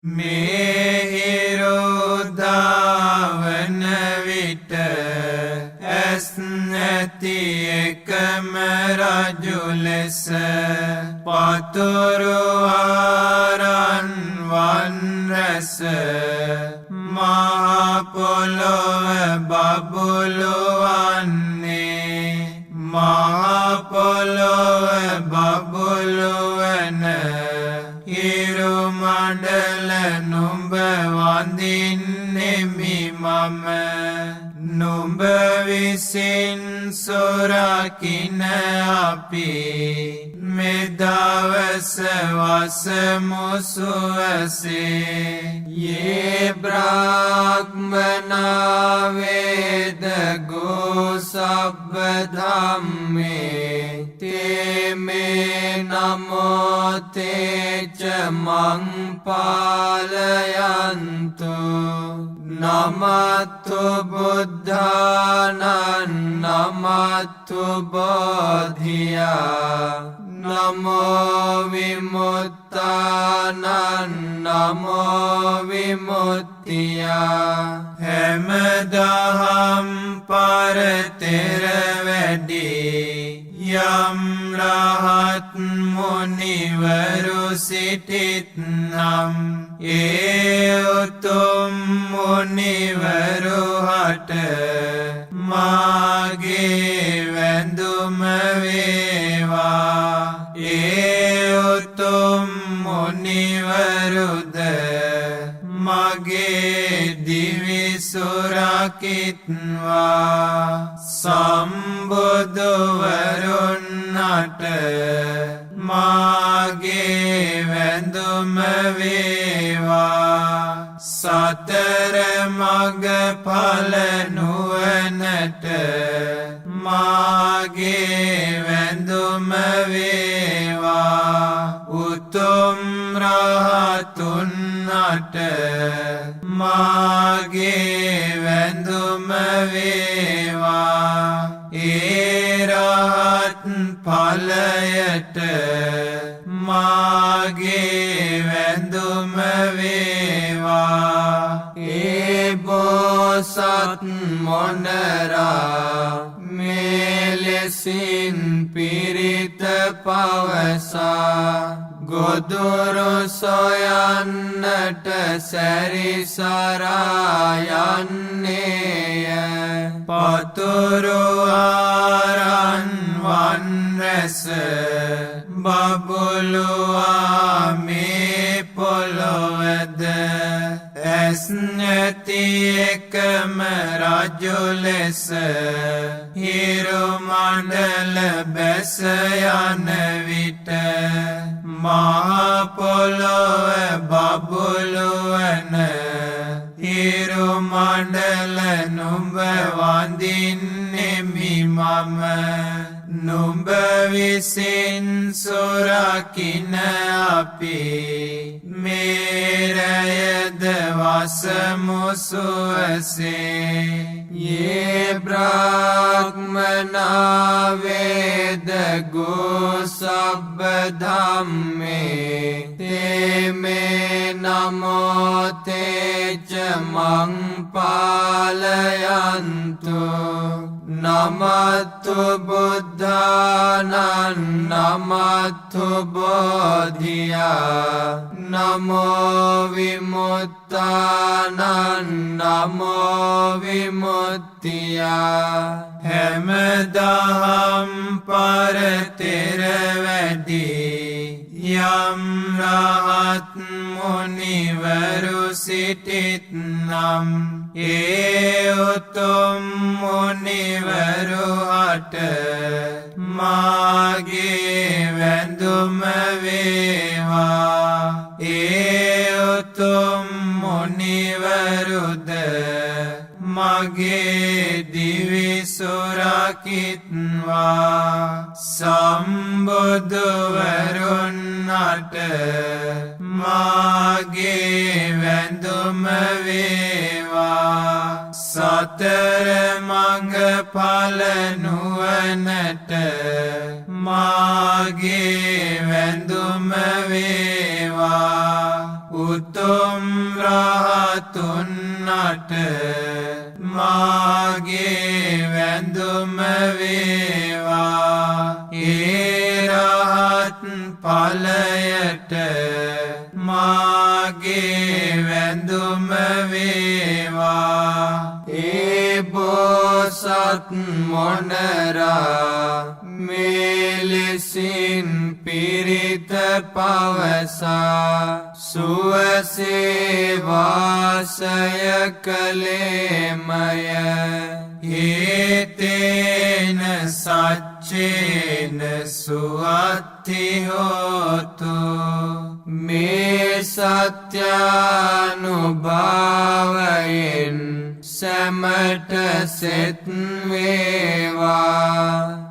මෙහිරුදාවන විට ඇස් නැති එකම රජු ලෙස පතුරු ආරන් වන් රැස මහ පොළොව බබළු වන්නේ මහ පොළොව බබළු වන හිරු මඩල නුඹ වඳින්නෙමි මම නුඹ විසින් සොරකින අපි මෙදවස වසමු සුවසේ යේ බ්‍රාහ්මනා වේද ගෝ සබ්බ ධම්මේ තේ මේ නමෝ තේච මං පාලයන්තු නමත්තු බුද්ධානං නමත්තු බෝධියා නමෝ විමුක්තානං නමෝ විමුක්තියා හැමදහම් පරතෙර වැඩි යම් රහත් මුනිවරු සිටිත්නම් ඒ උතුම් මුනිවරු හට මාගේ වැඳුම වේවා ඒ උතුම් මුනිවරුද මගේ දිවි සුරකිත්වා සම්බුදුවරුන්ට මාගේ වැඳුම වේවා සතර මග ඵල නුවණට මාගේ වැඳුම වේවා උතුම් රහතුන්ට මාගේ වැඳුම වේවා ඒ රහත් ඵලයට මාගේ වැඳුම වේවා ඒ බෝසත් මොනරා මෙලෙසින් පිරිත පවසා ගොදුරු සොයන්නට සැරිසරා යන්නේය පතුරු ආරන් වන් රැස බබළුවා මේ පොළොවද ඇස් නැති එකම රජු ලෙස හිරු මණ්ඩල බැස යන විට මහ පොළොව බබළු වන හිරු මණ්ඩල නුඹ වඳින්නෙමි මම නුඹ විසින් සොරකින අපි මේරයද වසමු සුවසේ යේ බ්‍රාහ්මනා වේද ගෝ සබ්බ ධම්මේ තේ මේ නමෝ තේච මං පාලයන්තු නමත්තු බුද්ධානං නමත්තු බෝධියා නමෝ විමුක්තානං නමෝ විමුක්තියා හැමදහම් පරතෙර වැඩි යම් රහත් මුනිවරු සිටිත්නම් ඒ උතුම් මුනිවරු හට මාගේ වැඳුම වේවා ඒ උතුම් මුනිවරුද මගේ දිවි සුරකිත්වා සම්බුදුවරුන්ට මාගේ වැඳුම වේවා සතර මඟ ඵල නුවණට මාගේ වැඳුම වේවා උතුම් උතුම් රහතුන්නට මාගේ වැඳුම වේවා ඒ රහත් ඵලයට මාගේ වැඳුම වේවා ඒ බෝසත් මොණරා මෙලෙසින් පිරිත පවසා සුවසේ වාසය කළේමය හේතේන සච්චේන සුවත්ති හෝතු මේ සත්‍යානුභාවයෙන් සැමට සෙත් වේවා